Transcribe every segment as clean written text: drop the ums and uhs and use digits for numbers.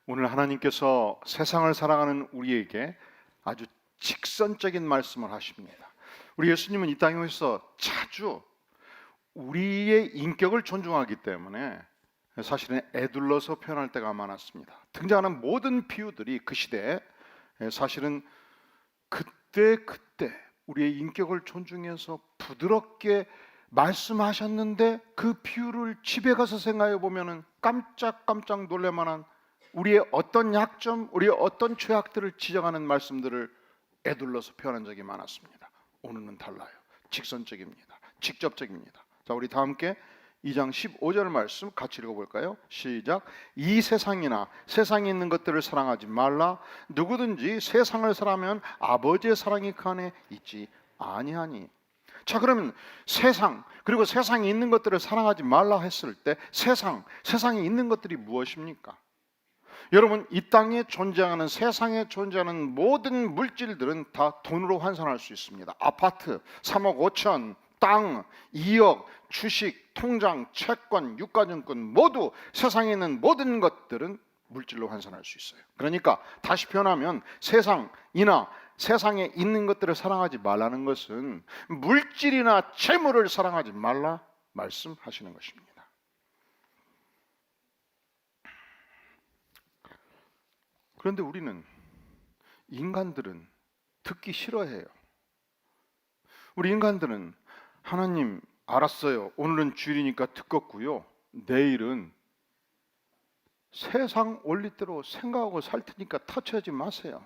오늘 하나님께서 세상을 살아가는 우리에게 아주 직선적인 말씀을 하십니다. 우리 예수님은 이 땅에 오셔서 자주 우리의 인격을 존중하기 때문에 사실은 에둘러서 표현할 때가 많았습니다. 등장하는 모든 비유들이 그 시대에 사실은 그때 우리의 인격을 존중해서 부드럽게 말씀하셨는데, 그 비유를 집에 가서 생각해 보면은 깜짝 놀랄만한 우리의 어떤 약점, 우리의 어떤 죄악들을 지적하는 말씀들을 에둘러서 표현한 적이 많았습니다. 오늘은 달라요. 직선적입니다. 직접적입니다. 자, 우리 다 함께 2장 15절 말씀 같이 읽어볼까요? 시작. 이 세상이나 세상에 있는 것들을 사랑하지 말라. 누구든지 세상을 사랑하면 아버지의 사랑이 그 안에 있지 아니하니. 자, 그러면 세상, 그리고 세상에 있는 것들을 사랑하지 말라 했을 때 세상에 있는 것들이 무엇입니까? 여러분, 이 땅에 존재하는, 세상에 존재하는 모든 물질들은 다 돈으로 환산할 수 있습니다. 아파트 3억 5천, 땅 2억, 주식, 통장, 채권, 유가증권, 모두 세상에 있는 모든 것들은 물질로 환산할 수 있어요. 그러니까 다시 표현하면 세상이나 세상에 있는 것들을 사랑하지 말라는 것은 물질이나 재물을 사랑하지 말라 말씀하시는 것입니다. 그런데 우리는, 인간들은 듣기 싫어해요. 우리 인간들은 하나님 알았어요, 오늘은 주일이니까 듣겠고요, 내일은 세상 원리대로 생각하고 살 테니까 터치하지 마세요.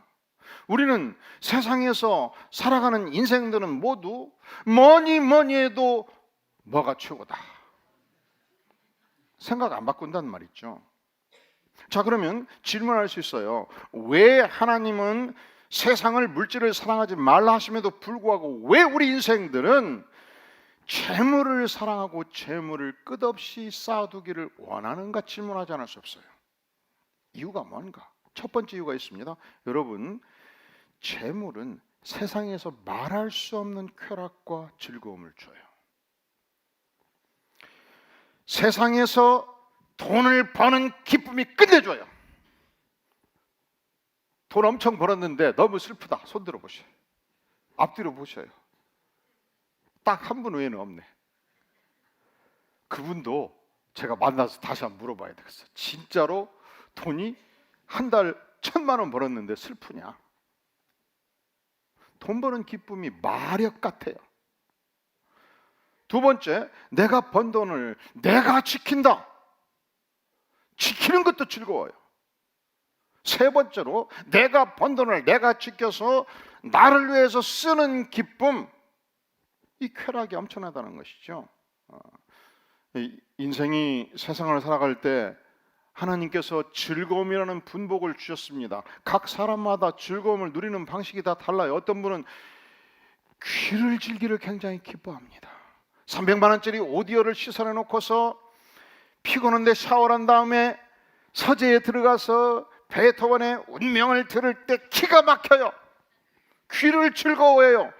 우리는 세상에서 살아가는 인생들은 모두 뭐니 해도 뭐가 최고다 생각 안 바꾼다는 말이죠. 자, 그러면 질문할 수 있어요. 왜 하나님은 세상을, 물질을 사랑하지 말라 하심에도 불구하고 왜 우리 인생들은 재물을 사랑하고 재물을 끝없이 쌓아두기를 원하는가 질문하지 않을 수 없어요. 이유가 뭔가? 첫 번째 이유가 있습니다. 여러분, 재물은 세상에서 말할 수 없는 쾌락과 즐거움을 줘요. 세상에서 돈을 버는 기쁨이 끝내줘요. 돈 엄청 벌었는데 너무 슬프다, 손 들어보셔요. 앞뒤로 보셔요. 딱 한 분 외에는 없네. 그분도 제가 만나서 다시 한번 물어봐야 되겠어. 진짜로 돈이 한 달 1,000만 원 벌었는데 슬프냐? 돈 버는 기쁨이 마력 같아요. 두 번째, 내가 번 돈을 내가 지킨다, 지키는 것도 즐거워요. 세 번째로, 내가 번 돈을 내가 지켜서 나를 위해서 쓰는 기쁨, 이 쾌락이 엄청나다는 것이죠. 인생이, 세상을 살아갈 때 하나님께서 즐거움이라는 분복을 주셨습니다. 각 사람마다 즐거움을 누리는 방식이 다 달라요. 어떤 분은 귀를 즐기를 굉장히 기뻐합니다. 300만 원짜리 오디오를 시선해 놓고서 피곤한데 샤워를 한 다음에 서재에 들어가서 베토벤의 운명을 들을 때 기가 막혀요. 귀를 즐거워해요.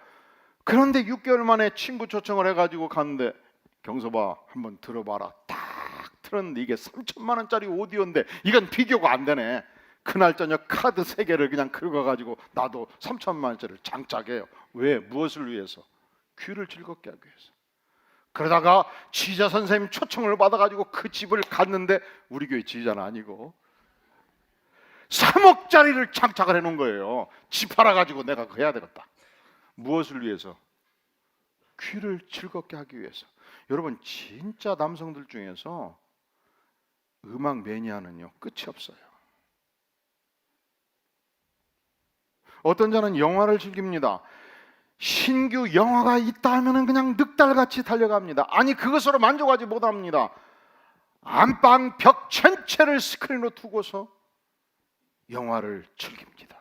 그런데 6개월 만에 친구 초청을 해가지고 갔는데, 경서봐, 한번 들어봐라. 딱 틀었는데 이게 3천만 원짜리 오디오인데 이건 비교가 안 되네. 그날 저녁 카드 3개를 그냥 긁어가지고 나도 3천만 원짜리를 장착해요. 왜? 무엇을 위해서? 귀를 즐겁게 하기 위해서. 그러다가 지휘자 선생님 초청을 받아가지고 그 집을 갔는데, 우리 교회 지휘자는 아니고 3억짜리를 장착을 해놓은 거예요. 집 팔아가지고 내가 그거 해야 되겠다. 무엇을 위해서? 귀를 즐겁게 하기 위해서. 여러분, 진짜 남성들 중에서 음악 매니아는요, 끝이 없어요. 어떤 자는 영화를 즐깁니다. 신규 영화가 있다 하면 그냥 늑달같이 달려갑니다. 아니, 그것으로 만족하지 못합니다. 안방 벽 전체를 스크린으로 두고서 영화를 즐깁니다.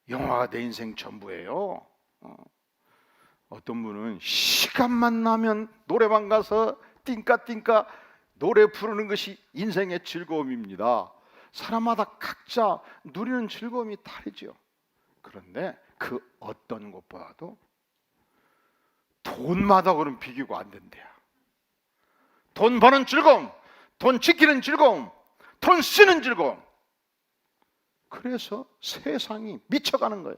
영화가 내 인생 전부예요. 어떤 분은 시간만 나면 노래방 가서 띵까띵까 노래 부르는 것이 인생의 즐거움입니다. 사람마다 각자 누리는 즐거움이 다르죠. 그런데 그 어떤 것보다도 돈마다 그런 비교가 안 된대요. 돈 버는 즐거움, 돈 지키는 즐거움, 돈 쓰는 즐거움. 그래서 세상이 미쳐가는 거예요.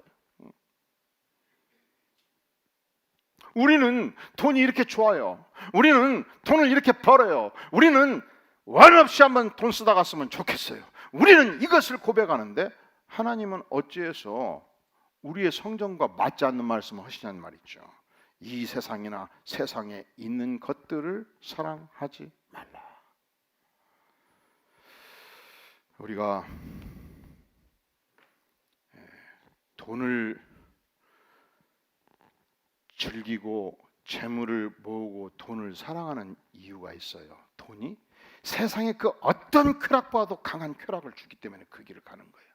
우리는 돈이 이렇게 좋아요. 우리는 돈을 이렇게 벌어요. 우리는 원 없이 한번 돈 쓰다 갔으면 좋겠어요. 우리는 이것을 고백하는데 하나님은 어찌해서 우리의 성정과 맞지 않는 말씀을 하시냐는 말이죠. 이 세상이나 세상에 있는 것들을 사랑하지 말라. 우리가 돈을 즐기고 재물을 모으고 돈을 사랑하는 이유가 있어요. 돈이 세상의 그 어떤 쾌락보다도 강한 쾌락을 주기 때문에 그 길을 가는 거예요.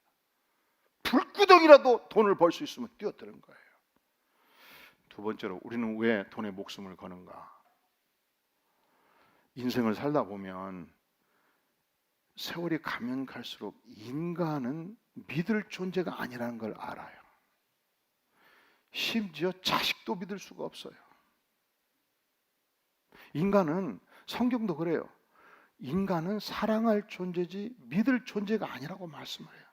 불구덩이라도 돈을 벌 수 있으면 뛰어드는 거예요. 두 번째로, 우리는 왜 돈에 목숨을 거는가? 인생을 살다 보면 세월이 가면 갈수록 인간은 믿을 존재가 아니라는 걸 알아요. 심지어 자식도 믿을 수가 없어요. 인간은, 성경도 그래요. 인간은 사랑할 존재지 믿을 존재가 아니라고 말씀을 해요.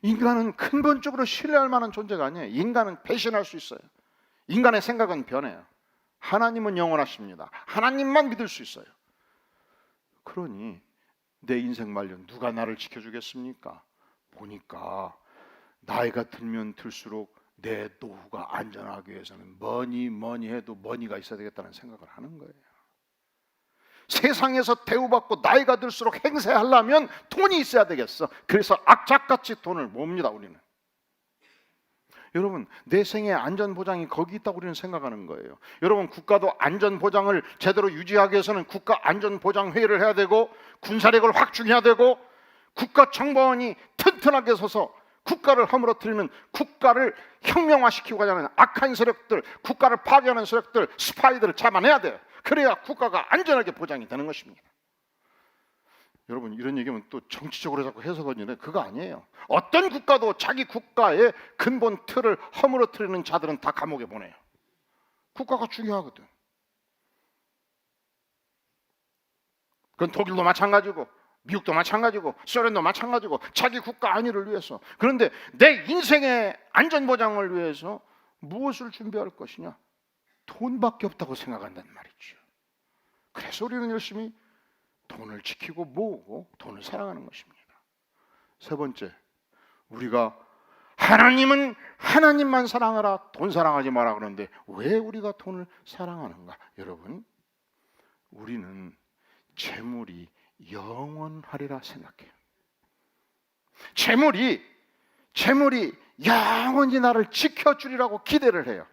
인간은 근본적으로 신뢰할 만한 존재가 아니에요. 인간은 배신할 수 있어요. 인간의 생각은 변해요. 하나님은 영원하십니다. 하나님만 믿을 수 있어요. 그러니 내 인생 말년 누가 나를 지켜주겠습니까? 보니까 나이가 들면 들수록 내 노후가 안전하기 위해서는 뭐니 해도 머니가 있어야 되겠다는 생각을 하는 거예요. 세상에서 대우받고 나이가 들수록 행세하려면 돈이 있어야 되겠어. 그래서 악착같이 돈을 모읍니다, 우리는. 여러분, 내 생의 안전보장이 거기 있다고 우리는 생각하는 거예요. 여러분, 국가도 안전보장을 제대로 유지하기 위해서는 국가안전보장회의를 해야 되고, 군사력을 확충해야 되고, 국가정보원이 튼튼하게 서서 국가를 허물어뜨리는, 국가를 혁명화시키고자 하는 악한 세력들, 국가를 파괴하는 세력들, 스파이들을 잡아내야 돼요. 그래야 국가가 안전하게 보장이 되는 것입니다. 여러분, 이런 얘기하면 또 정치적으로 자꾸 해석하는데 그거 아니에요. 어떤 국가도 자기 국가의 근본 틀을 허물어뜨리는 자들은 다 감옥에 보내요. 국가가 중요하거든. 그건 독일도 마찬가지고 미국도 마찬가지고 소련도 마찬가지고 자기 국가 안위를 위해서. 그런데 내 인생의 안전보장을 위해서 무엇을 준비할 것이냐? 돈밖에 없다고 생각한단 말이죠. 그래서 우리는 열심히 돈을 지키고 모으고 돈을 사랑하는 것입니다. 세 번째, 우리가 하나님은 하나님만 사랑하라, 돈 사랑하지 마라 그러는데 왜 우리가 돈을 사랑하는가? 여러분, 우리는 재물이 영원하리라 생각해요. 재물이 영원히 나를 지켜주리라고 기대를 해요.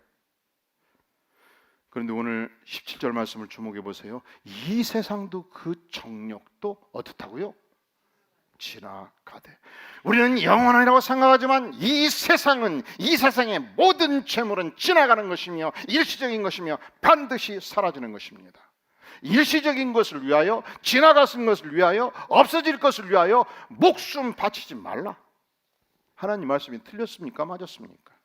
그런데 오늘 17절 말씀을 주목해 보세요. 이 세상도 그 정욕도 어떻다고요? 지나가되. 우리는 영원하리라고 생각하지만 이 세상은, 이 세상의 모든 재물은 지나가는 것이며 일시적인 것이며 반드시 사라지는 것입니다. 일시적인 것을 위하여, 지나가는 것을 위하여, 없어질 것을 위하여 목숨 바치지 말라. 하나님 말씀이 틀렸습니까? 맞았습니까?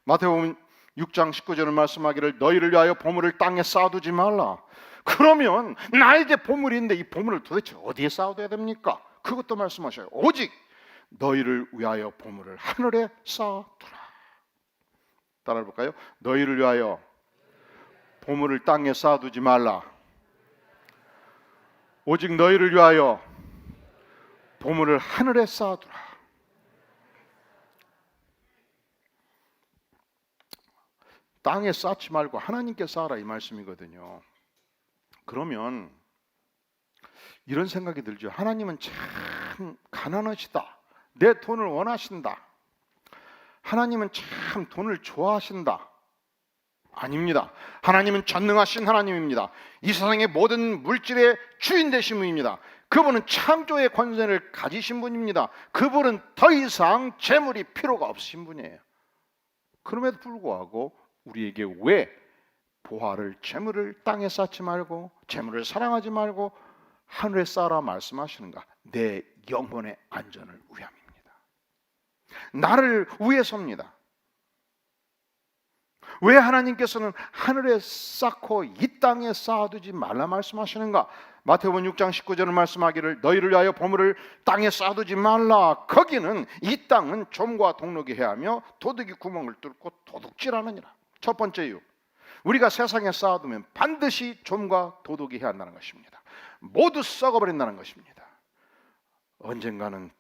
마태복음 6장 19절은 말씀하기를 너희를 위하여 보물을 땅에 쌓아두지 말라. 그러면 나에게 보물이 있는데 이 보물을 도대체 어디에 쌓아둬야 됩니까? 그것도 말씀하셔요. 오직 너희를 위하여 보물을 하늘에 쌓아두라. 따라해 볼까요? 너희를 위하여 보물을 땅에 쌓아두지 말라. 오직 너희를 위하여 보물을 하늘에 쌓아두라. 땅에 쌓지 말고 하나님께 쌓아라, 이 말씀이거든요. 그러면 이런 생각이 들죠. 하나님은 참 가난하시다. 내 돈을 원하신다. 하나님은 참 돈을 좋아하신다. 아닙니다. 하나님은 전능하신 하나님입니다. 이 세상의 모든 물질의 주인 되신 분입니다. 그분은 창조의 권세를 가지신 분입니다. 그분은 더 이상 재물이 필요가 없으신 분이에요. 그럼에도 불구하고 우리에게 왜 보화를, 재물을 땅에 쌓지 말고 재물을 사랑하지 말고 하늘에 쌓아라 말씀하시는가? 내 영혼의 안전을 위함입니다. 나를 위해서입니다. 왜 하나님께서는 하늘에 쌓고 이 땅에 쌓아두지 말라 말씀하시는가? 마태복음 6장 19절을 말씀하기를 너희를 위하여 보물을 땅에 쌓아두지 말라. 거기는 이 땅은 좀과 동록이 해하며 도둑이 구멍을 뚫고 도둑질하느니라. 첫 번째 이유, 우리가 세상에 쌓아두면 반드시 좀과 도둑이 해한다는 것입니다. 모두 썩어버린다는 것입니다. 언젠가는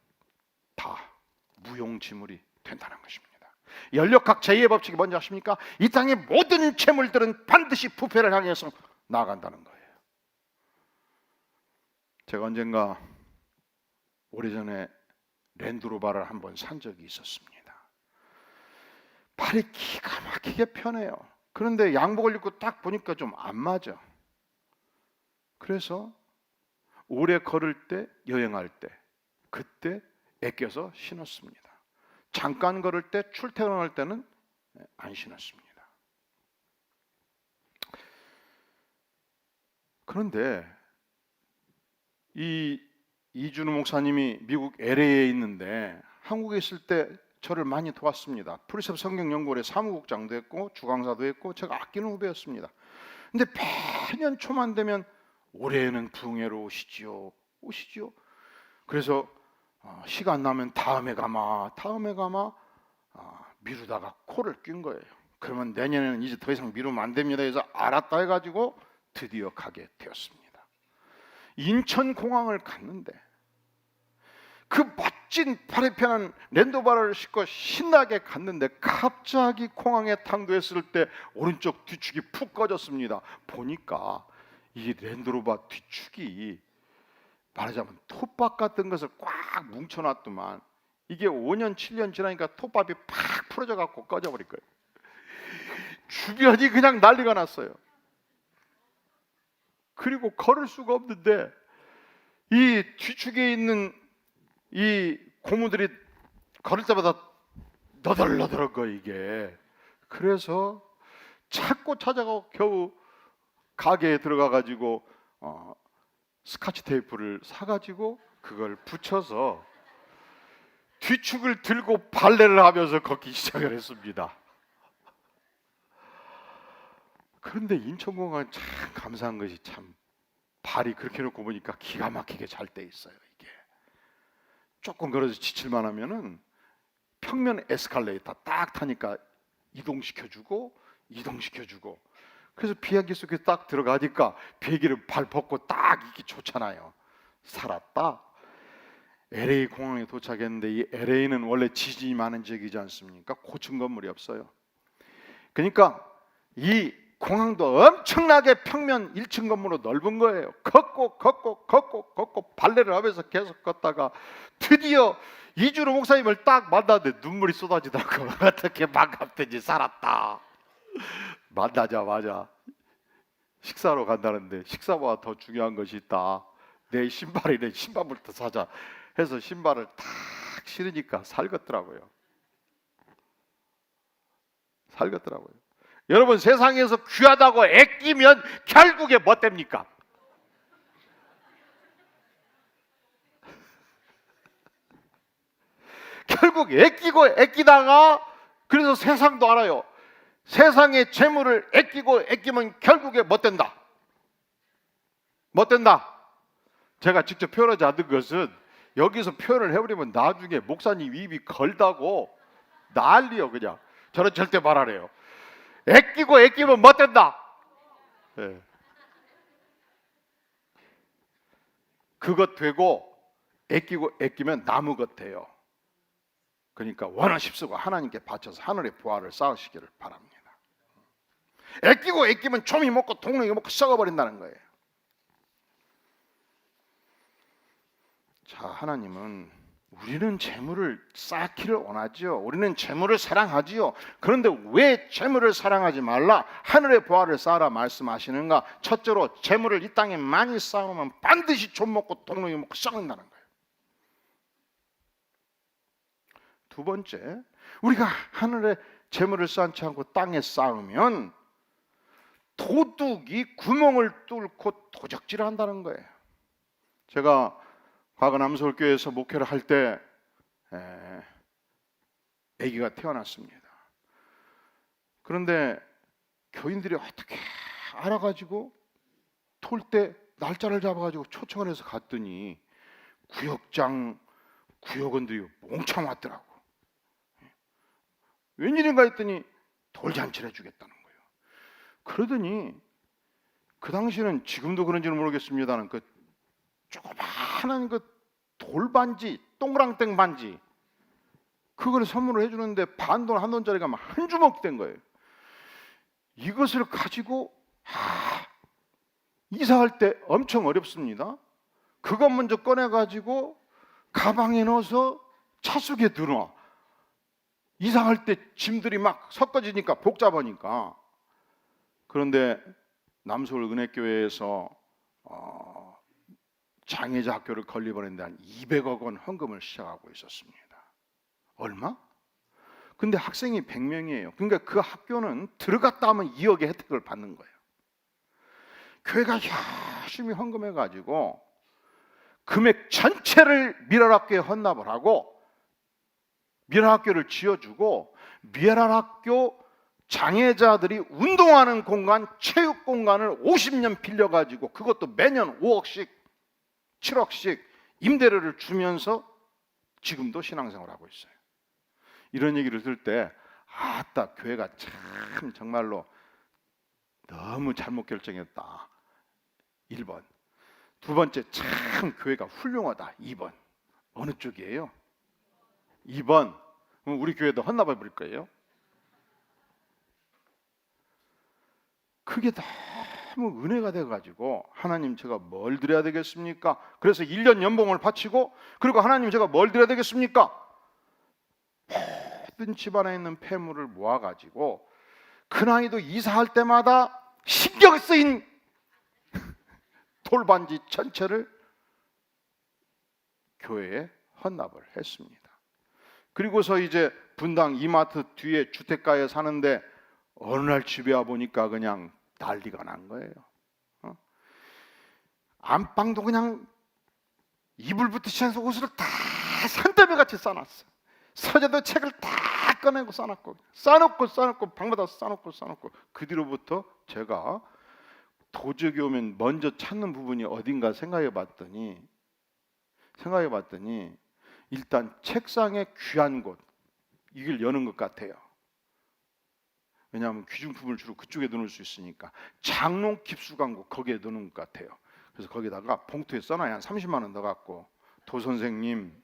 다 무용지물이 된다는 것입니다. 연력학 제2의 법칙이 뭔지 아십니까? 이 땅의 모든 재물들은 반드시 부패를 향해서 나아간다는 거예요. 제가 언젠가 오래전에 랜드로버를 한번 산 적이 있었습니다. 발이 기가 막히게 편해요. 그런데 양복을 입고 딱 보니까 좀 안 맞아. 그래서 오래 걸을 때, 여행할 때 그때 아껴서 신었습니다. 잠깐 걸을 때, 출퇴근할 때는 안 신었습니다. 그런데 이 이준우 목사님이 미국 LA에 있는데 한국에 있을 때 저를 많이 도왔습니다. 프리셉 성경연구원의 사무국장도 했고 주강사도 했고 제가 아끼는 후배였습니다. 근데 매년 초만 되면 올해는 부흥회로 오시지요. 그래서 시간 나면 다음에 가마 미루다가 코를 낀 거예요. 그러면 내년에는 이제 더 이상 미루면 안 됩니다 해서 알았다 해가지고 드디어 가게 되었습니다. 인천공항을 갔는데 그 멋진 발이 편한 랜드로버를 싣고 신나게 갔는데 갑자기 공항에 당도했을 때 오른쪽 뒤축이 푹 꺼졌습니다. 보니까 이 랜드로버 뒤축이 말하자면 톱밥 같은 것을 꽉 뭉쳐놨더만 이게 5년 7년 지나니까 톱밥이 팍 풀어져 갖고 꺼져버릴 거예요. 주변이 그냥 난리가 났어요. 그리고 걸을 수가 없는데 이 뒤축에 있는 이 고무들이 걸을 때마다 너덜너덜한 거 이게. 그래서 찾고 찾아가고 겨우 가게에 들어가 가지고 스카치 테이프를 사가지고 그걸 붙여서 뒤축을 들고 발레를 하면서 걷기 시작을 했습니다. 그런데 인천공항은 참 감사한 것이 참 발이 그렇게 놓고 보니까 기가 막히게 잘 돼 있어요. 이게 조금 걸어서 지칠만 하면은 평면 에스컬레이터 딱 타니까 이동시켜주고 그래서 비행기 속에 딱 들어가니까 비행기를 발 벗고 딱 있기 좋잖아요. 살았다. LA 공항에 도착했는데 이 LA는 원래 지진이 많은 지역이지 않습니까? 고층 건물이 없어요. 그러니까 이 공항도 엄청나게 평면 1층 건물로 넓은 거예요. 걷고 발레를 하면서 계속 걷다가 드디어 이준호 목사님을 딱 만났는데 눈물이 쏟아지더라고. 어떻게 반갑든지 살았다. 만나자마자 식사로 간다는데 식사보다 더 중요한 것이 있다. 내 신발이네. 신발부터 사자 해서 신발을 탁 신으니까 살겠더라고요. 여러분, 세상에서 귀하다고 애끼면 결국에 뭐 됩니까? 결국 애끼다가 그래서 세상도 알아요. 세상의 재물을 애끼면 결국에 뭐 된다? 제가 직접 표현하지 않은 것은 여기서 표현을 해버리면 나중에 목사님 입이 걸다고 난리요. 그냥 저는 절대 말 안 해요. 애끼면 뭐 된다? 네. 그것 되고 애끼면 나무 같아요. 그러니까 원하십수고 하나님께 바쳐서 하늘의 보화를 쌓으시기를 바랍니다. 애끼면 좀이 먹고 동력이 먹고 썩어버린다는 거예요. 자, 하나님은 우리는 재물을 쌓기를 원하지요. 우리는 재물을 사랑하지요. 그런데 왜 재물을 사랑하지 말라? 하늘의 보화를 쌓아라 말씀하시는가? 첫째로 재물을 이 땅에 많이 쌓으면 반드시 좀 먹고 동력이 먹고 썩는다는 거예요. 두 번째, 우리가 하늘에 재물을 쌓지 않고 땅에 쌓으면 도둑이 구멍을 뚫고 도적질을 한다는 거예요. 제가 과거 남서울교회에서 목회를 할 때 아기가 태어났습니다. 그런데 교인들이 어떻게 알아가지고 돌 때 날짜를 잡아가지고 초청을 해서 갔더니 구역장 구역원들이 몽창 왔더라고. 웬일인가 했더니 돌잔치를 해주겠다는 거예요. 그러더니 그 당시에는 지금도 그런지는 모르겠습니다는 그 조그마한 그 돌반지, 동그랑땡 반지, 그걸 선물을 해주는데 반돈 한 돈짜리가 막 한 주먹 된 거예요. 이것을 가지고 이사할 때 엄청 어렵습니다. 그것 먼저 꺼내가지고 가방에 넣어서 차 속에 들어와. 이사할 때 짐들이 막 섞어지니까 복잡하니까. 그런데 남서울 은혜교회에서 장애자 학교를 건립하는데 한 200억 원 헌금을 시작하고 있었습니다. 얼마? 근데 학생이 100명이에요. 그러니까 그 학교는 들어갔다 하면 2억의 혜택을 받는 거예요. 교회가 열심히 헌금해가지고 금액 전체를 미랄학교에 헌납을 하고 미랄학교를 지어주고 미랄학교 장애자들이 운동하는 공간, 체육 공간을 50년 빌려가지고 그것도 매년 5억씩 7억씩 임대료를 주면서 지금도 신앙생활을 하고 있어요. 이런 얘기를 들을 때 아따 교회가 참 정말로 너무 잘못 결정했다. 1번. 두 번째, 참 교회가 훌륭하다. 2번. 어느 쪽이에요? 2번. 그럼 우리 교회도 헌납해 버릴 거예요. 그게 너무 은혜가 돼가지고 하나님 제가 뭘 드려야 되겠습니까? 그래서 1년 연봉을 바치고 그리고 하나님 제가 뭘 드려야 되겠습니까? 모든 집안에 있는 폐물을 모아가지고 그 나이도 이사할 때마다 신경 쓰인 돌반지 전체를 교회에 헌납을 했습니다. 그리고서 이제 분당 이마트 뒤에 주택가에 사는데 어느 날 집에 와 보니까 그냥 난리가 난 거예요. 안방도 그냥 이불부터 시작해서 옷을 다 산더미 같이 싸놨어. 서재도 책을 다 꺼내고 싸놓고 방마다 싸놓고 그 뒤로부터 제가 도적이 오면 먼저 찾는 부분이 어딘가 생각해 봤더니 일단 책상의 귀한 곳 이걸 여는 것 같아요. 왜냐하면 귀중품을 주로 그쪽에 넣을 수 있으니까. 장롱 깁수광고 거기에 넣는 것 같아요. 그래서 거기다가 봉투에 써놔야 한 30만 원 넣어갖고 도 선생님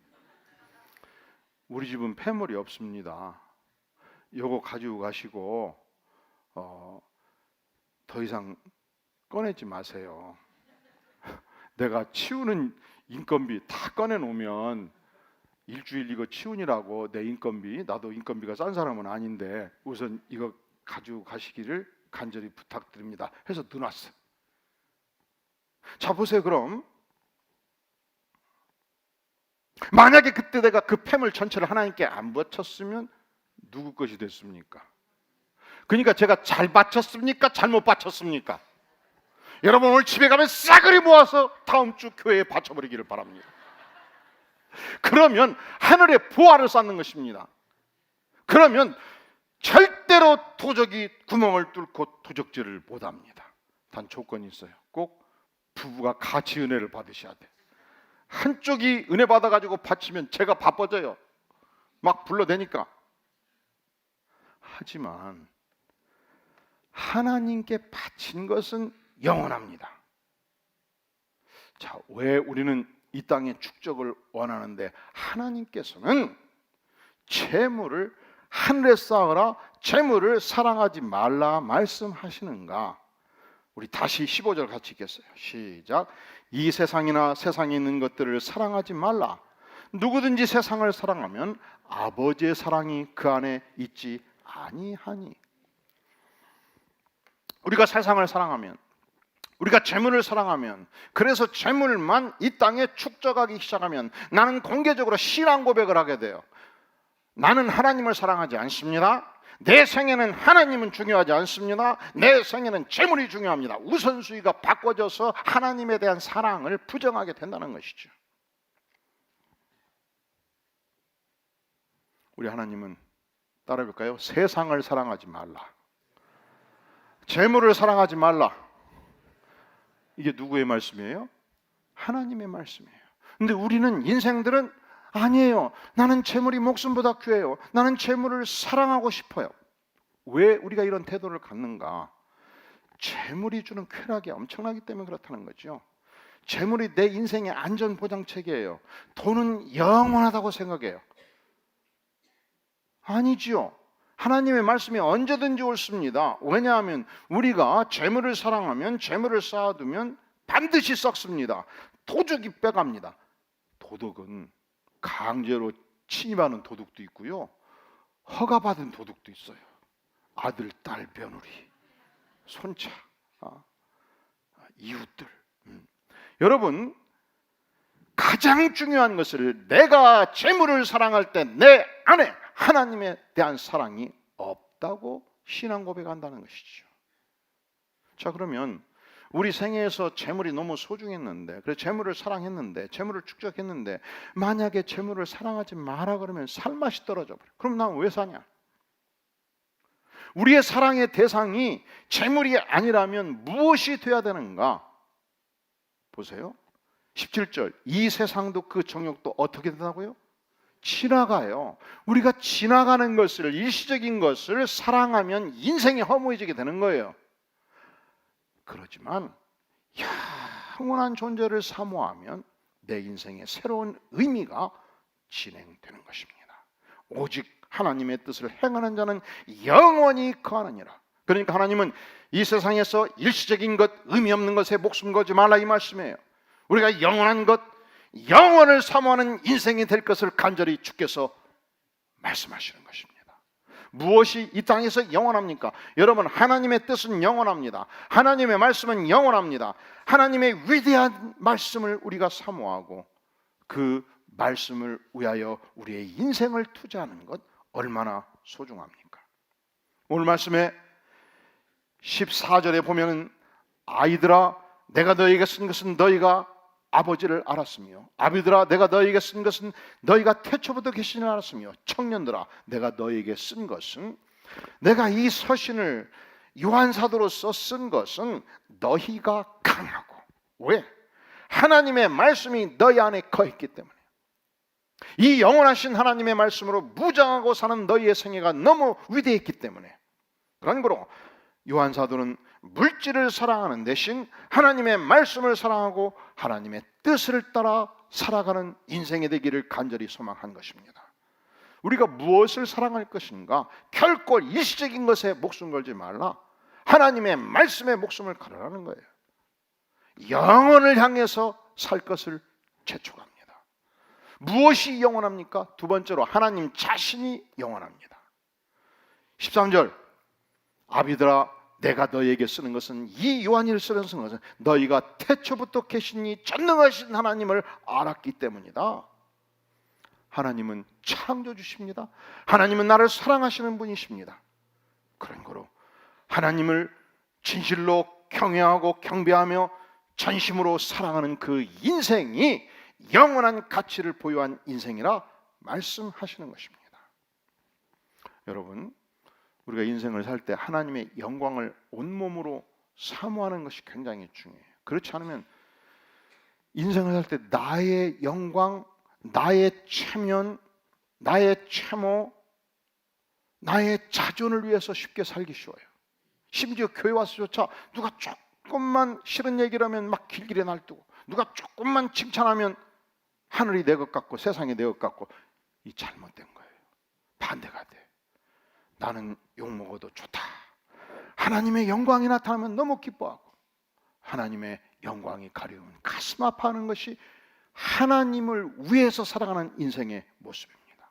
우리 집은 폐물이 없습니다. 요거 가지고 가시고 더 이상 꺼내지 마세요. 내가 치우는 인건비 다 꺼내놓으면 일주일 이거 치우느라고 내 인건비, 나도 인건비가 싼 사람은 아닌데 우선 이거 가지고 가시기를 간절히 부탁드립니다 해서 넣어놨어. 자 보세요. 그럼 만약에 그때 내가 그 폐물 전체를 하나님께 안 바쳤으면 누구 것이 됐습니까? 그러니까 제가 잘 바쳤습니까? 잘못 바쳤습니까? 여러분 오늘 집에 가면 싸그리 모아서 다음 주 교회에 바쳐버리기를 바랍니다. 그러면 하늘의 보화를 쌓는 것입니다. 그러면 절대로 도적이 구멍을 뚫고 도적질을 못합니다. 단 조건이 있어요. 꼭 부부가 같이 은혜를 받으셔야 돼. 한쪽이 은혜 받아가지고 바치면 제가 바빠져요. 막 불러대니까. 하지만 하나님께 바친 것은 영원합니다. 자, 왜 우리는 이 땅의 축적을 원하는데 하나님께서는 재물을 하늘에 쌓으라, 재물을 사랑하지 말라 말씀하시는가? 우리 다시 15절 같이 읽겠어요. 시작. 이 세상이나 세상에 있는 것들을 사랑하지 말라. 누구든지 세상을 사랑하면 아버지의 사랑이 그 안에 있지 아니하니. 우리가 세상을 사랑하면, 우리가 재물을 사랑하면, 그래서 재물만 이 땅에 축적하기 시작하면 나는 공개적으로 신앙 고백을 하게 돼요. 나는 하나님을 사랑하지 않습니다. 내 생에는 하나님은 중요하지 않습니다. 내 생에는 재물이 중요합니다. 우선순위가 바꿔져서 하나님에 대한 사랑을 부정하게 된다는 것이죠. 우리 하나님은 따라해볼까요? 세상을 사랑하지 말라. 재물을 사랑하지 말라. 이게 누구의 말씀이에요? 하나님의 말씀이에요. 근데 우리는 인생들은 아니에요. 나는 재물이 목숨보다 귀해요. 나는 재물을 사랑하고 싶어요. 왜 우리가 이런 태도를 갖는가? 재물이 주는 쾌락이 엄청나기 때문에 그렇다는 거죠. 재물이 내 인생의 안전 보장 체계예요. 돈은 영원하다고 생각해요. 아니지요. 하나님의 말씀이 언제든지 옳습니다. 왜냐하면 우리가 재물을 사랑하면, 재물을 쌓아두면 반드시 썩습니다. 도둑이 빼갑니다. 도둑은 강제로 침입하는 도둑도 있고요, 허가받은 도둑도 있어요. 아들, 딸, 며느리, 손자, 이웃들. 여러분, 가장 중요한 것을, 내가 재물을 사랑할 때 내 안에 하나님에 대한 사랑이 없다고 신앙 고백한다는 것이죠. 자, 그러면 우리 생애에서 재물이 너무 소중했는데, 그래서 재물을 사랑했는데, 재물을 축적했는데, 만약에 재물을 사랑하지 마라 그러면 살맛이 떨어져 버려. 그럼 난 왜 사냐? 우리의 사랑의 대상이 재물이 아니라면 무엇이 돼야 되는가? 보세요. 17절, 이 세상도 그 정욕도 어떻게 된다고요? 지나가요. 우리가 지나가는 것을, 일시적인 것을 사랑하면 인생이 허무해지게 되는 거예요. 그렇지만 영원한 존재를 사모하면 내 인생의 새로운 의미가 진행되는 것입니다. 오직 하나님의 뜻을 행하는 자는 영원히 거하느니라. 그러니까 하나님은 이 세상에서 일시적인 것, 의미 없는 것에 목숨 걸지 말라 이 말씀이에요. 우리가 영원한 것, 영원을 사모하는 인생이 될 것을 간절히 주께서 말씀하시는 것입니다. 무엇이 이 땅에서 영원합니까? 여러분, 하나님의 뜻은 영원합니다. 하나님의 말씀은 영원합니다. 하나님의 위대한 말씀을 우리가 사모하고 그 말씀을 위하여 우리의 인생을 투자하는 것 얼마나 소중합니까? 오늘 말씀에 14절에 보면, 아이들아 내가 너희에게 쓴 것은 너희가 아버지를 알았으며, 아비들아 내가 너희에게 쓴 것은 너희가 태초부터 계시를 알았으며, 청년들아 내가 너희에게 쓴 것은, 내가 이 서신을 요한 사도로서 쓴 것은 너희가 강하고, 왜? 하나님의 말씀이 너희 안에 거했기 때문에. 이 영원하신 하나님의 말씀으로 무장하고 사는 너희의 생애가 너무 위대했기 때문에. 그런 거로 요한 사도는 물질을 사랑하는 대신 하나님의 말씀을 사랑하고 하나님의 뜻을 따라 살아가는 인생이 되기를 간절히 소망한 것입니다. 우리가 무엇을 사랑할 것인가? 결코 일시적인 것에 목숨 걸지 말라. 하나님의 말씀에 목숨을 걸으라는 거예요. 영원을 향해서 살 것을 재촉합니다. 무엇이 영원합니까? 두 번째로 하나님 자신이 영원합니다. 13절, 아비들아 내가 너희에게 쓰는 것은, 이 요한이를 쓰는 것은 너희가 태초부터 계신 이 전능하신 하나님을 알았기 때문이다. 하나님은 창조주십니다. 하나님은 나를 사랑하시는 분이십니다. 그런 거로 하나님을 진실로 경외하고 경배하며 전심으로 사랑하는 그 인생이 영원한 가치를 보유한 인생이라 말씀하시는 것입니다. 여러분, 우리가 인생을 살 때 하나님의 영광을 온몸으로 사모하는 것이 굉장히 중요해요. 그렇지 않으면 인생을 살 때 나의 영광, 나의 체면, 나의 채모, 나의 자존을 위해서 쉽게 살기 쉬워요. 심지어 교회 와서조차 누가 조금만 싫은 얘기를 하면 막 길길이 날뛰고, 누가 조금만 칭찬하면 하늘이 내 것 같고 세상이 내 것 같고, 이 잘못된 거예요. 반대가 돼. 나는 욕먹어도 좋다. 하나님의 영광이 나타나면 너무 기뻐하고, 하나님의 영광이 가려우면 가슴 아파하는 것이 하나님을 위해서 살아가는 인생의 모습입니다.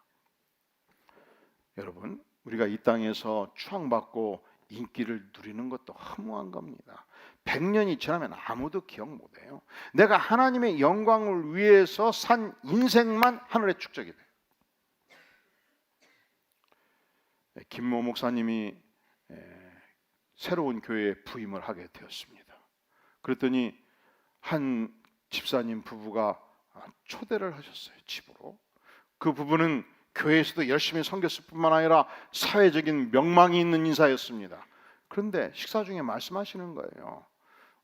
여러분, 우리가 이 땅에서 추앙받고 인기를 누리는 것도 허무한 겁니다. 100년이 지나면 아무도 기억 못해요. 내가 하나님의 영광을 위해서 산 인생만 하늘에 축적이 돼요. 김모 목사님이 새로운 교회에 부임을 하게 되었습니다. 그랬더니 한 집사님 부부가 초대를 하셨어요, 집으로. 그 부부는 교회에서도 열심히 섬겼을 뿐만 아니라 사회적인 명망이 있는 인사였습니다. 그런데 식사 중에 말씀하시는 거예요.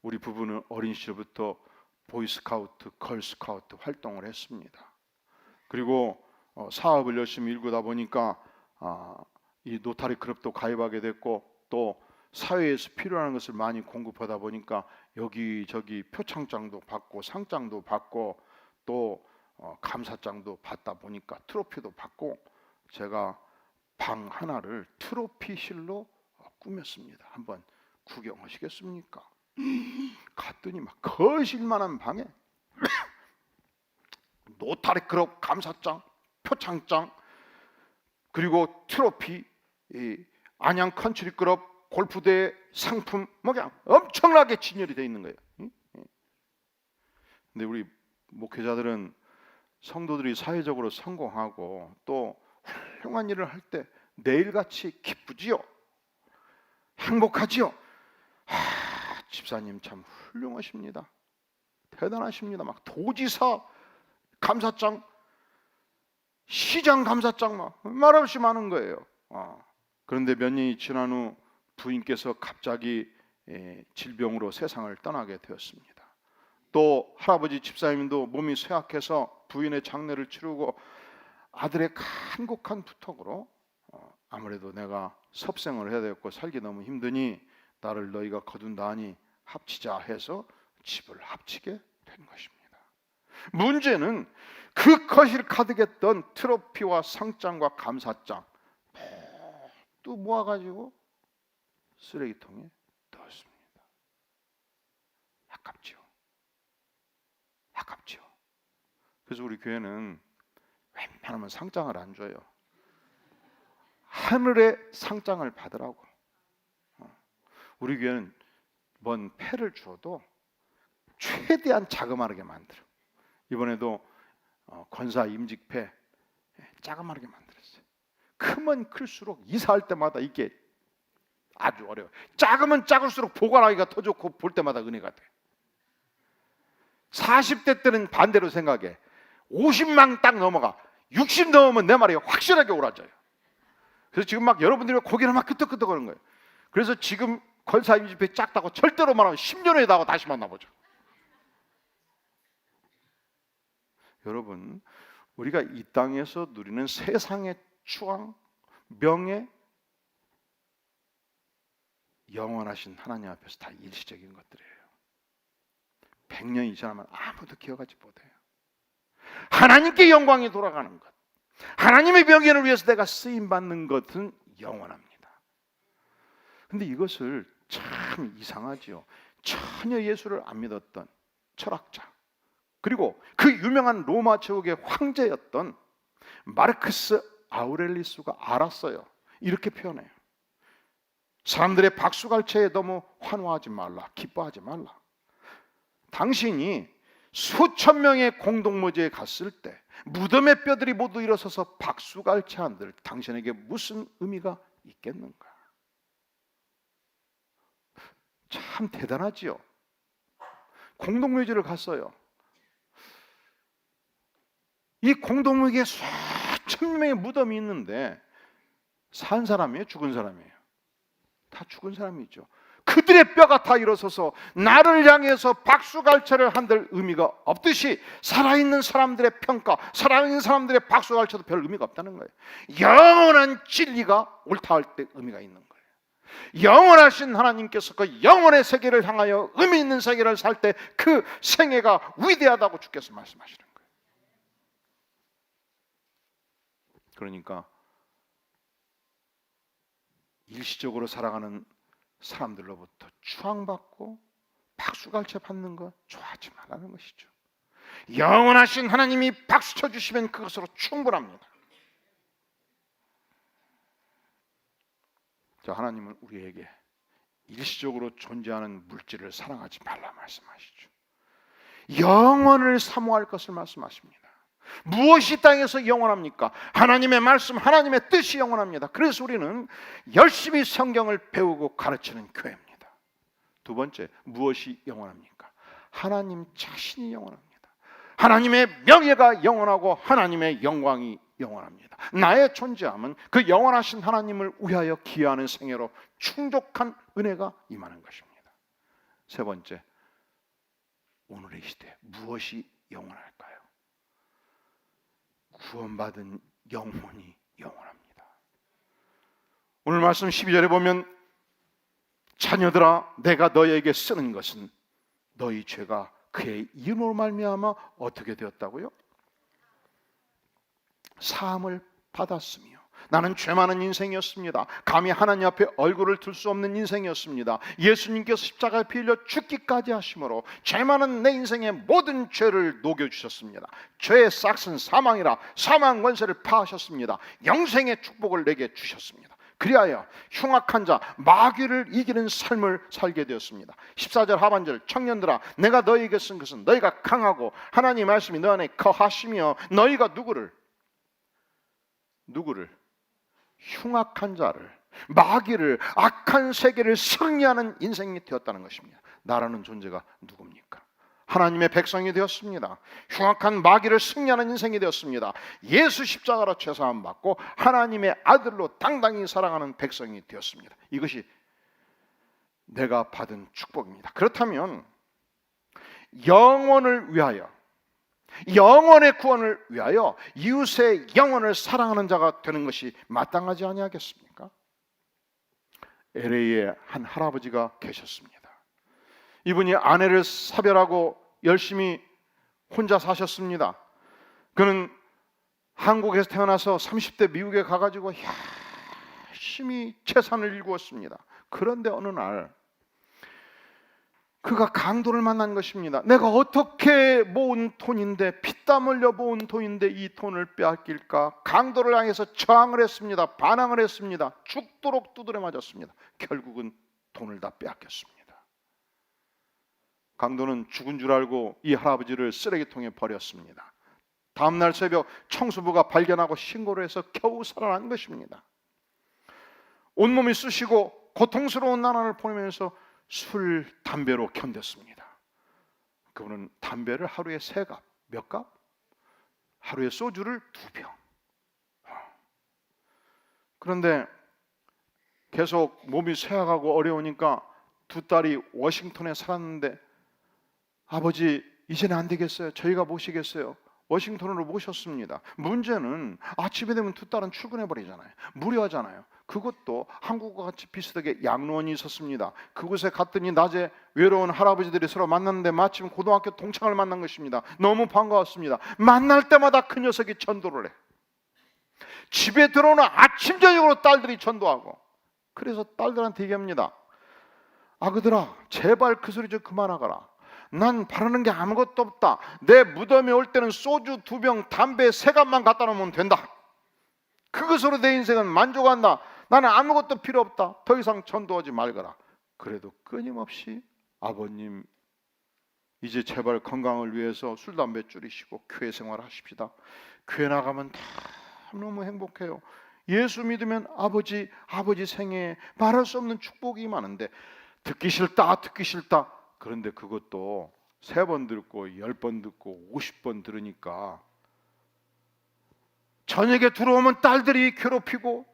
우리 부부는 어린 시절부터 보이스카우트, 걸스카우트 활동을 했습니다. 그리고 사업을 열심히 일구다 보니까 이 노타리 클럽도 가입하게 됐고, 또 사회에서 필요한 것을 많이 공급하다 보니까 여기저기 표창장도 받고 상장도 받고 또 감사장도 받다 보니까 트로피도 받고, 제가 방 하나를 트로피실로 꾸몄습니다. 한번 구경하시겠습니까? 갔더니 막 거실만한 방에 노타리 클럽 감사장, 표창장, 그리고 트로피, 안양 컨트리 클럽 골프대회 상품, 뭐 그냥 엄청나게 진열이 되어 있는 거예요. 근데 우리 목회자들은 성도들이 사회적으로 성공하고 또 훌륭한 일을 할 때 내일같이 기쁘지요, 행복하지요. 집사님 참 훌륭하십니다, 대단하십니다. 막 도지사 감사장, 시장 감사장 막 말없이 많은 거예요. 그런데 몇 년이 지난 후 부인께서 갑자기 질병으로 세상을 떠나게 되었습니다. 또 할아버지 집사님도 몸이 쇠약해서 부인의 장례를 치르고 아들의 간곡한 부탁으로 아무래도 내가 섭생을 해야 되겠고 살기 너무 힘드니 나를 너희가 거둔다 하니 합치자 해서 집을 합치게 된 것입니다. 문제는 그 거실 가득했던 트로피와 상장과 감사장 또 모아가지고 쓰레기통에 넣었습니다. 아깝죠. 아깝죠. 그래서 우리 교회는 웬만하면 상장을 안 줘요. 하늘의 상장을 받으라고. 우리 교회는 뭔 패를 주어도 최대한 자그마하게 만들어. 이번에도 권사 임직패 자그마하게 만들었어요. 크면 클수록 이사할 때마다 이게 아주 어려워요. 작으면 작을수록 보관하기가 더 좋고 볼 때마다 은혜가 돼. 40대 때는 반대로 생각해. 50만 딱 넘어가 60 넘으면 내 말이 확실하게 오라져요. 그래서 지금 막 여러분들이 고개를 막 끄덕끄덕 하는 거예요. 그래서 지금 권사 임직패 작다고 절대로 말하면 10년 후에 나하고 다시 만나보죠. 여러분, 우리가 이 땅에서 누리는 세상의 추앙, 명예, 영원하신 하나님 앞에서 다 일시적인 것들이에요. 100년이 지나면 아무도 기억하지 못해요. 하나님께 영광이 돌아가는 것, 하나님의 명예를 위해서 내가 쓰임받는 것은 영원합니다. 근데 이것을 참 이상하지요. 전혀 예수를 안 믿었던 철학자, 그리고 그 유명한 로마 제국의 황제였던 마르크스 아우렐리스가 알았어요. 이렇게 표현해요. 사람들의 박수갈채에 너무 환호하지 말라, 기뻐하지 말라. 당신이 수천 명의 공동묘지에 갔을 때 무덤의 뼈들이 모두 일어서서 박수갈채한들 당신에게 무슨 의미가 있겠는가? 참 대단하지요. 공동묘지를 갔어요. 이 공동묘지에 수천 명의 무덤이 있는데 산 사람이에요, 죽은 사람이에요? 다 죽은 사람이죠. 그들의 뼈가 다 일어서서 나를 향해서 박수갈채를 한들 의미가 없듯이 살아있는 사람들의 평가, 살아있는 사람들의 박수갈채도 별 의미가 없다는 거예요. 영원한 진리가 옳다 할 때 의미가 있는 거예요. 영원하신 하나님께서 그 영원의 세계를 향하여 의미 있는 세계를 살 때 그 생애가 위대하다고 주께서 말씀하시는 거예요. 그러니까 일시적으로 살아가는 사람들로부터 추앙받고 박수갈채 받는 것 좋아하지 말라는 것이죠. 영원하신 하나님이 박수 쳐주시면 그것으로 충분합니다. 자, 하나님은 우리에게 일시적으로 존재하는 물질을 사랑하지 말라 말씀하시죠. 영원을 사모할 것을 말씀하십니다. 무엇이 땅에서 영원합니까? 하나님의 말씀, 하나님의 뜻이 영원합니다. 그래서 우리는 열심히 성경을 배우고 가르치는 교회입니다. 두 번째, 무엇이 영원합니까? 하나님 자신이 영원합니다. 하나님의 명예가 영원하고 하나님의 영광이 영원합니다. 나의 존재함은 그 영원하신 하나님을 위하여 기여하는 생애로 충족한 은혜가 임하는 것입니다. 세 번째, 오늘의 시대 무엇이 영원할까요? 구원받은 영혼이 영원합니다. 오늘 말씀 12절에 보면 자녀들아 내가 너희에게 쓰는 것은 너희 죄가 그의 이름으로 말미암아 어떻게 되었다고요? 사함을 받았으며. 나는 죄 많은 인생이었습니다. 감히 하나님 앞에 얼굴을 들 수 없는 인생이었습니다. 예수님께서 십자가에 피 흘려 죽기까지 하심으로 죄 많은 내 인생의 모든 죄를 녹여주셨습니다. 죄의 싹은 사망이라 사망 권세를 파하셨습니다. 영생의 축복을 내게 주셨습니다. 그리하여 흉악한 자 마귀를 이기는 삶을 살게 되었습니다. 14절 하반절, 청년들아 내가 너희에게 쓴 것은 너희가 강하고 하나님 말씀이 너 안에 거하시며 너희가 누구를 흉악한 자를, 마귀를, 악한 세계를 승리하는 인생이 되었다는 것입니다. 나라는 존재가 누굽니까? 하나님의 백성이 되었습니다. 흉악한 마귀를 승리하는 인생이 되었습니다. 예수 십자가로 죄사함 받고 하나님의 아들로 당당히 살아가는 백성이 되었습니다. 이것이 내가 받은 축복입니다. 그렇다면 영혼을 위하여, 영혼의 구원을 위하여 이웃의 영혼을 사랑하는 자가 되는 것이 마땅하지 아니하겠습니까? LA에 한 할아버지가 계셨습니다. 이분이 아내를 사별하고 열심히 혼자 사셨습니다. 그는 한국에서 태어나서 30대 미국에 가가지고 열심히 재산을 일구었습니다. 그런데 어느 날 그가 강도를 만난 것입니다. 내가 어떻게 모은 돈인데, 피땀 흘려 모은 돈인데 이 돈을 빼앗길까? 강도를 향해서 저항을 했습니다. 반항을 했습니다. 죽도록 두드려 맞았습니다. 결국은 돈을 다 빼앗겼습니다. 강도는 죽은 줄 알고 이 할아버지를 쓰레기통에 버렸습니다. 다음날 새벽 청소부가 발견하고 신고를 해서 겨우 살아난 것입니다. 온몸이 쑤시고 고통스러운 나날을 보내면서 술, 담배로 견뎠습니다. 그분은 담배를 하루에 3갑, 몇 갑? 하루에 소주를 2병. 그런데 계속 몸이 쇠약하고 어려우니까 두 딸이 워싱턴에 살았는데 아버지 이제는 안 되겠어요. 저희가 모시겠어요. 워싱턴으로 모셨습니다. 문제는 아침에 되면 두 딸은 출근해 버리잖아요. 무료하잖아요. 그것도 한국과 같이 비슷하게 양로원이 있었습니다. 그곳에 갔더니 낮에 외로운 할아버지들이 서로 만났는데 마침 고등학교 동창을 만난 것입니다. 너무 반가웠습니다. 만날 때마다 그 녀석이 전도를 해. 집에 들어오는 아침 저녁으로 딸들이 전도하고. 그래서 딸들한테 얘기합니다. 아그들아 제발 그 소리 좀 그만하거라. 난 바라는 게 아무것도 없다. 내 무덤에 올 때는 소주 2병, 담배 3갑만 갖다 놓으면 된다. 그것으로 내 인생은 만족한다. 나는 아무것도 필요 없다. 더 이상 전도하지 말거라. 그래도 끊임없이 아버님 이제 제발 건강을 위해서 술, 담배 줄이시고 교회 생활하십시다. 교회 나가면 다 너무 행복해요. 예수 믿으면 아버지 생애에 말할 수 없는 축복이 임하는데 듣기 싫다. 그런데 그것도 3번 듣고 10번 듣고 50번 들으니까 저녁에 들어오면 딸들이 괴롭히고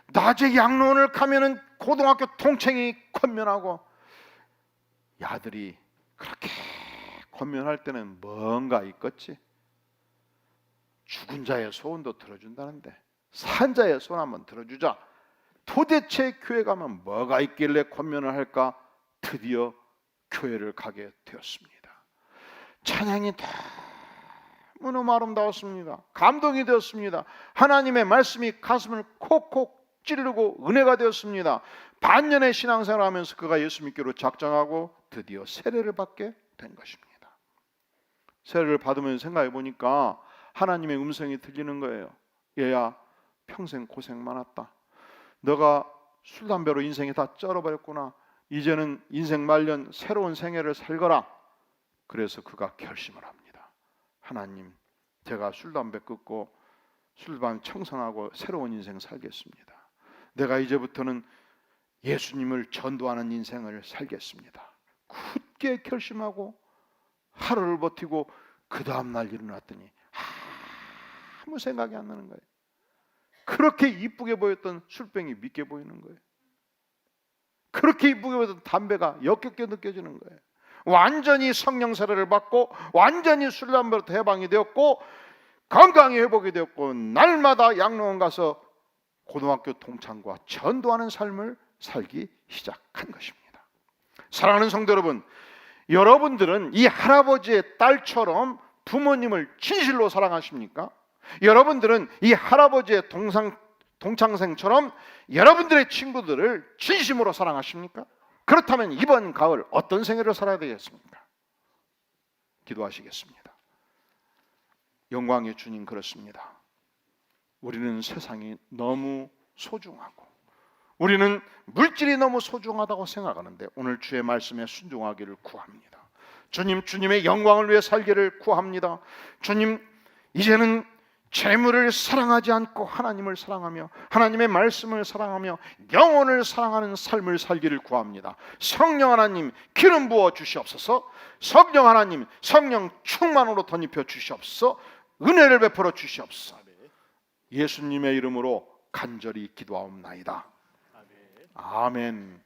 낮에 양로원을 가면은 고등학교 동창이 권면하고 야들이 그렇게 권면할 때는 뭔가 있겠지. 죽은 자의 소원도 들어준다는데 산 자의 소원 한번 들어주자. 도대체 교회 가면 뭐가 있길래 권면을 할까? 드디어 교회를 가게 되었습니다. 찬양이 너무너무 아름다웠습니다. 감동이 되었습니다. 하나님의 말씀이 가슴을 콕콕 찌르고 은혜가 되었습니다. 반년의 신앙생활을 하면서 그가 예수 믿기로 작정하고 드디어 세례를 받게 된 것입니다. 세례를 받으면서 생각해 보니까 하나님의 음성이 들리는 거예요. 얘야 평생 고생 많았다. 너가 술, 담배로 인생이 다 쩔어버렸구나. 이제는 인생 말년 새로운 생애를 살거라. 그래서 그가 결심을 합니다. 하나님, 제가 술, 담배 끊고 술, 담배 청산하고 새로운 인생 살겠습니다. 내가 이제부터는 예수님을 전도하는 인생을 살겠습니다. 굳게 결심하고 하루를 버티고 그 다음날 일어났더니 아무 생각이 안 나는 거예요. 그렇게 이쁘게 보였던 술병이 믿게 보이는 거예요. 그렇게 이쁘게 보던 담배가 역겹게 느껴지는 거예요. 완전히 성령 세례를 받고 완전히 술 담배로부터 해방이 되었고 건강이 회복이 되었고 날마다 양로원 가서 고등학교 동창과 전도하는 삶을 살기 시작한 것입니다. 사랑하는 성도 여러분, 여러분들은 이 할아버지의 딸처럼 부모님을 진실로 사랑하십니까? 여러분들은 이 할아버지의 동창생처럼 여러분들의 친구들을 진심으로 사랑하십니까? 그렇다면 이번 가을 어떤 생애를 살아야 되겠습니까? 기도하시겠습니다. 영광의 주님, 그렇습니다. 우리는 세상이 너무 소중하고 우리는 물질이 너무 소중하다고 생각하는데 오늘 주의 말씀에 순종하기를 구합니다. 주님, 주님의 영광을 위해 살기를 구합니다. 주님, 이제는 재물을 사랑하지 않고 하나님을 사랑하며 하나님의 말씀을 사랑하며 영혼을 사랑하는 삶을 살기를 구합니다. 성령 하나님, 기름 부어 주시옵소서. 성령 하나님, 성령 충만으로 덧입혀 주시옵소서. 은혜를 베풀어 주시옵소서. 예수님의 이름으로 간절히 기도하옵나이다. 아멘.